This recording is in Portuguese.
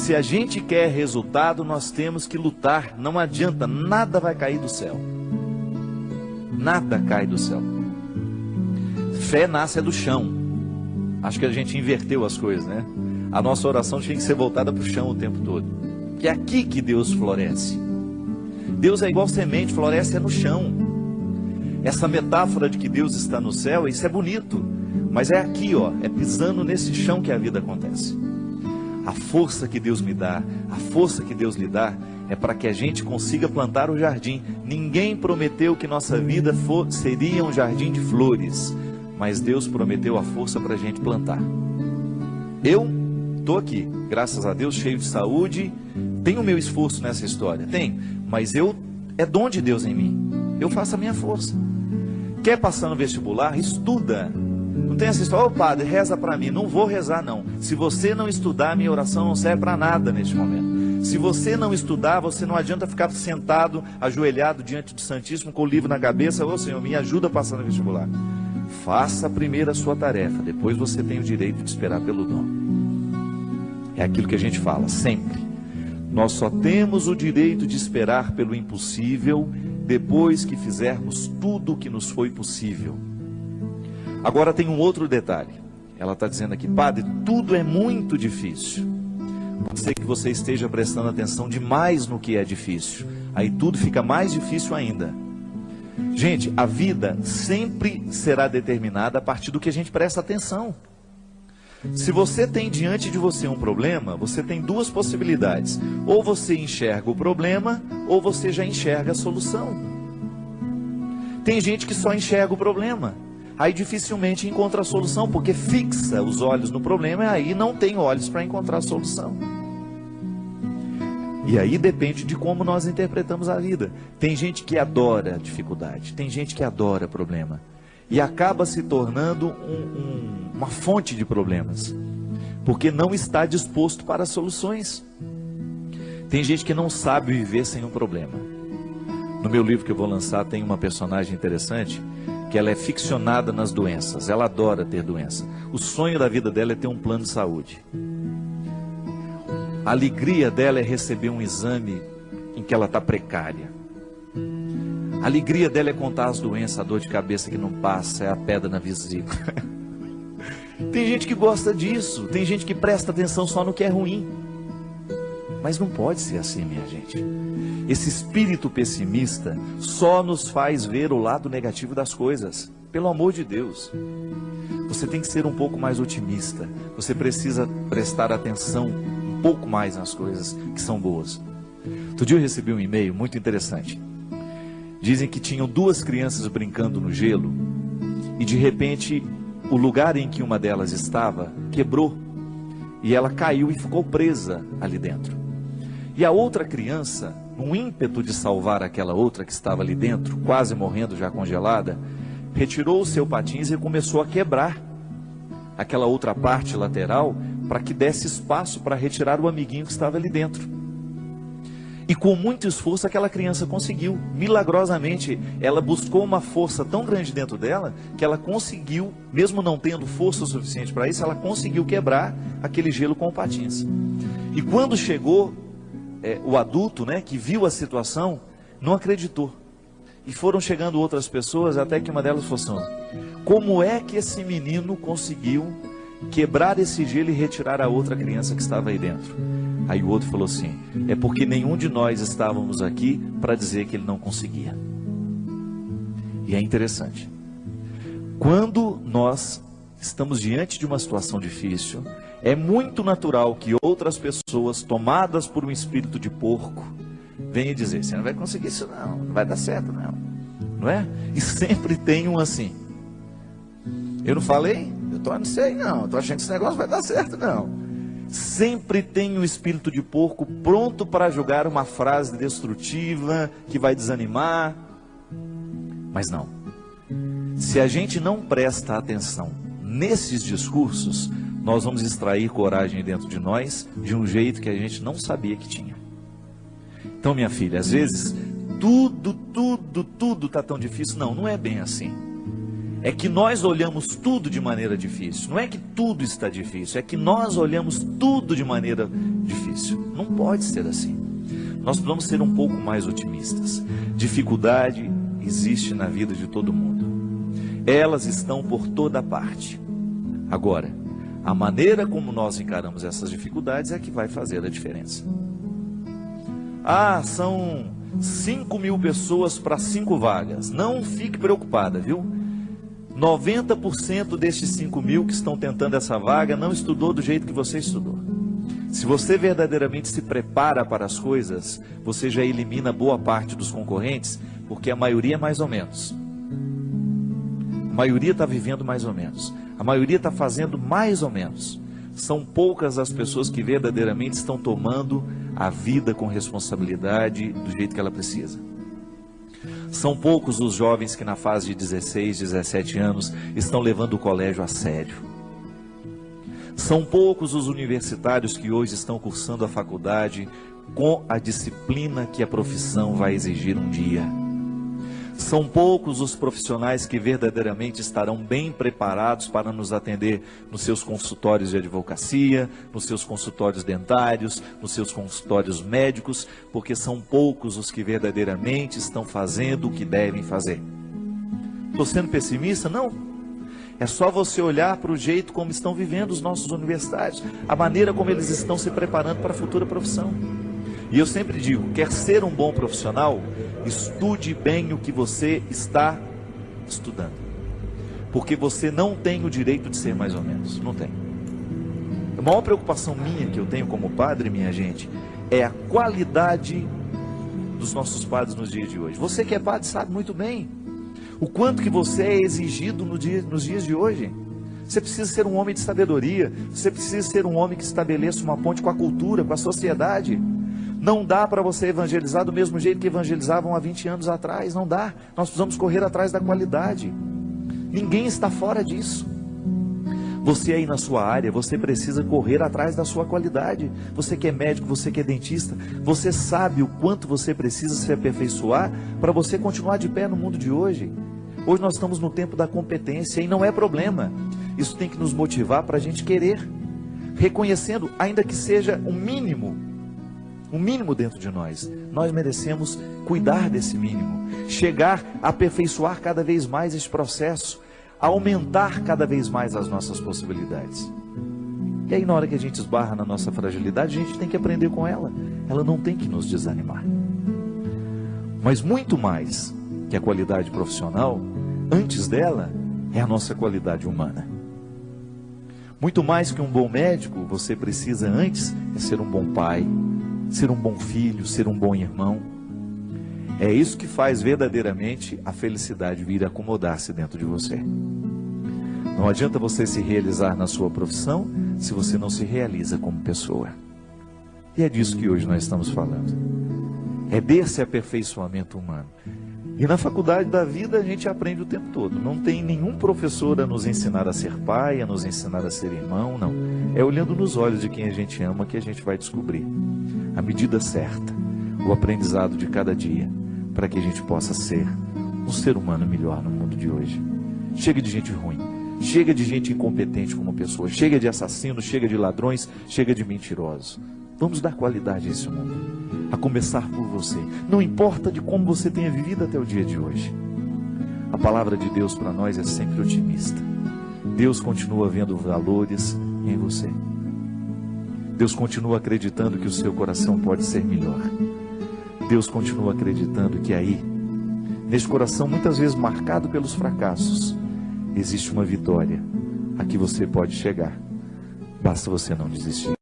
Se a gente quer resultado, nós temos que lutar. Não adianta, nada vai cair do céu. Nada cai do céu. Fé nasce do chão. Acho que a gente inverteu as coisas, né? A nossa oração tinha que ser voltada para o chão o tempo todo. Que é aqui que Deus floresce. Deus é igual semente, floresce no chão. Essa metáfora de que Deus está no céu, isso é bonito. Mas é aqui, ó, é pisando nesse chão que a vida acontece. A força que Deus me dá, a força que Deus lhe dá, é para que a gente consiga plantar o jardim. Ninguém prometeu que nossa vida seria um jardim de flores, mas Deus prometeu a força para a gente plantar. Eu estou aqui, graças a Deus, cheio de saúde, tenho o meu esforço nessa história, tem, mas é dom de Deus em mim, eu faço a minha força. Quer passar no vestibular? Estuda. Não tem essa história, ô padre, reza para mim. Não vou rezar não. Se você não estudar, minha oração não serve para nada neste momento. Se você não estudar, você não adianta ficar sentado, ajoelhado diante do Santíssimo com o livro na cabeça. Ô Senhor, me ajuda a passar no vestibular. Faça primeiro a sua tarefa, depois você tem o direito de esperar pelo dom. É aquilo que a gente fala, sempre. Nós só temos o direito de esperar pelo impossível depois que fizermos tudo o que nos foi possível. Agora tem um outro detalhe. Ela está dizendo aqui, padre, tudo é muito difícil. Pode ser que você esteja prestando atenção demais no que é difícil. Aí tudo fica mais difícil ainda. Gente, a vida sempre será determinada a partir do que a gente presta atenção. Se você tem diante de você um problema, você tem duas possibilidades. Ou você enxerga o problema, ou você já enxerga a solução. Tem gente que só enxerga o problema. Aí dificilmente encontra a solução, porque fixa os olhos no problema e aí não tem olhos para encontrar a solução. E aí depende de como nós interpretamos a vida. Tem gente que adora a dificuldade, tem gente que adora problema. E acaba se tornando uma fonte de problemas, porque não está disposto para soluções. Tem gente que não sabe viver sem um problema. No meu livro que eu vou lançar tem uma personagem interessante, que ela é ficcionada nas doenças, ela adora ter doença. O sonho da vida dela é ter um plano de saúde. A alegria dela é receber um exame em que ela está precária. A alegria dela é contar as doenças, a dor de cabeça que não passa, é a pedra na vesícula. Tem gente que gosta disso, tem gente que presta atenção só no que é ruim. Mas não pode ser assim, minha gente. Esse espírito pessimista só nos faz ver o lado negativo das coisas. Pelo amor de Deus. Você tem que ser um pouco mais otimista. Você precisa prestar atenção um pouco mais nas coisas que são boas. Outro dia eu recebi um e-mail muito interessante. Dizem que tinham duas crianças brincando no gelo e de repente o lugar em que uma delas estava quebrou e ela caiu e ficou presa ali dentro. E a outra criança, num ímpeto de salvar aquela outra que estava ali dentro, quase morrendo já congelada, retirou o seu patins e começou a quebrar aquela outra parte lateral para que desse espaço para retirar o amiguinho que estava ali dentro. E com muito esforço aquela criança conseguiu, milagrosamente, ela buscou uma força tão grande dentro dela, que ela conseguiu, mesmo não tendo força suficiente para isso, ela conseguiu quebrar aquele gelo com o patins. E quando chegou o adulto, né, que viu a situação, não acreditou. E foram chegando outras pessoas, até que uma delas falou assim, como é que esse menino conseguiu quebrar esse gelo e retirar a outra criança que estava aí dentro? Aí o outro falou assim, é porque nenhum de nós estávamos aqui para dizer que ele não conseguia. E é interessante. Quando nós estamos diante de uma situação difícil, é muito natural que outras pessoas, tomadas por um espírito de porco, venham dizer, você não vai conseguir isso não, não vai dar certo não. Não é? E sempre tem um assim. Eu não falei? Eu não sei não, estou achando que esse negócio vai dar certo não. Sempre tem um espírito de porco pronto para jogar uma frase destrutiva, que vai desanimar. Mas não. Se a gente não presta atenção nesses discursos, nós vamos extrair coragem dentro de nós, de um jeito que a gente não sabia que tinha. Então, minha filha, às vezes, tudo está tão difícil. Não, não é bem assim. É que nós olhamos tudo de maneira difícil. Não é que tudo está difícil, é que nós olhamos tudo de maneira difícil. Não pode ser assim. Nós precisamos ser um pouco mais otimistas. Dificuldade existe na vida de todo mundo. Elas estão por toda parte. Agora, a maneira como nós encaramos essas dificuldades é que vai fazer a diferença. São 5.000 pessoas para 5 vagas. Não fique preocupada, viu? 90% destes 5.000 que estão tentando essa vaga não estudou do jeito que você estudou. Se você verdadeiramente se prepara para as coisas, você já elimina boa parte dos concorrentes, porque a maioria é mais ou menos. A maioria está vivendo mais ou menos. A maioria está fazendo mais ou menos. São poucas as pessoas que verdadeiramente estão tomando a vida com responsabilidade do jeito que ela precisa. São poucos os jovens que na fase de 16, 17 anos estão levando o colégio a sério. São poucos os universitários que hoje estão cursando a faculdade com a disciplina que a profissão vai exigir um dia. São poucos os profissionais que verdadeiramente estarão bem preparados para nos atender nos seus consultórios de advocacia, nos seus consultórios dentários, nos seus consultórios médicos, porque são poucos os que verdadeiramente estão fazendo o que devem fazer. Estou sendo pessimista? Não. É só você olhar para o jeito como estão vivendo os nossos universitários, a maneira como eles estão se preparando para a futura profissão. E eu sempre digo, quer ser um bom profissional, estude bem o que você está estudando. Porque você não tem o direito de ser mais ou menos, não tem. A maior preocupação minha que eu tenho como padre, minha gente, é a qualidade dos nossos padres nos dias de hoje. Você que é padre sabe muito bem o quanto que você é exigido nos dias de hoje. Você precisa ser um homem de sabedoria, você precisa ser um homem que estabeleça uma ponte com a cultura, com a sociedade. Não dá para você evangelizar do mesmo jeito que evangelizavam há 20 anos atrás, não dá. Nós precisamos correr atrás da qualidade. Ninguém está fora disso. Você aí na sua área, você precisa correr atrás da sua qualidade. Você que é médico, você que é dentista, você sabe o quanto você precisa se aperfeiçoar para você continuar de pé no mundo de hoje. Hoje nós estamos no tempo da competência e não é problema. Isso tem que nos motivar para a gente querer, reconhecendo, ainda que seja um mínimo dentro de nós. Nós merecemos cuidar desse mínimo, chegar a aperfeiçoar cada vez mais esse processo, aumentar cada vez mais as nossas possibilidades. E aí na hora que a gente esbarra na nossa fragilidade, a gente tem que aprender com ela. Ela não tem que nos desanimar. Mas muito mais que a qualidade profissional, antes dela, é a nossa qualidade humana. Muito mais que um bom médico, você precisa antes ser um bom pai, ser um bom filho, ser um bom irmão. É isso que faz verdadeiramente a felicidade vir acomodar-se dentro de você. Não adianta você se realizar na sua profissão se você não se realiza como pessoa. E é disso que hoje nós estamos falando. É desse aperfeiçoamento humano. E na faculdade da vida a gente aprende o tempo todo. Não tem nenhum professor a nos ensinar a ser pai, a nos ensinar a ser irmão, não. É olhando nos olhos de quem a gente ama que a gente vai descobrir a medida certa, o aprendizado de cada dia, para que a gente possa ser um ser humano melhor no mundo de hoje. Chega de gente ruim, chega de gente incompetente como pessoa, chega de assassinos, chega de ladrões, chega de mentirosos. Vamos dar qualidade a esse mundo, a começar por você. Não importa de como você tenha vivido até o dia de hoje. A palavra de Deus para nós é sempre otimista. Deus continua vendo valores em você. Deus continua acreditando que o seu coração pode ser melhor. Deus continua acreditando que aí, nesse coração muitas vezes marcado pelos fracassos, existe uma vitória a que você pode chegar. Basta você não desistir.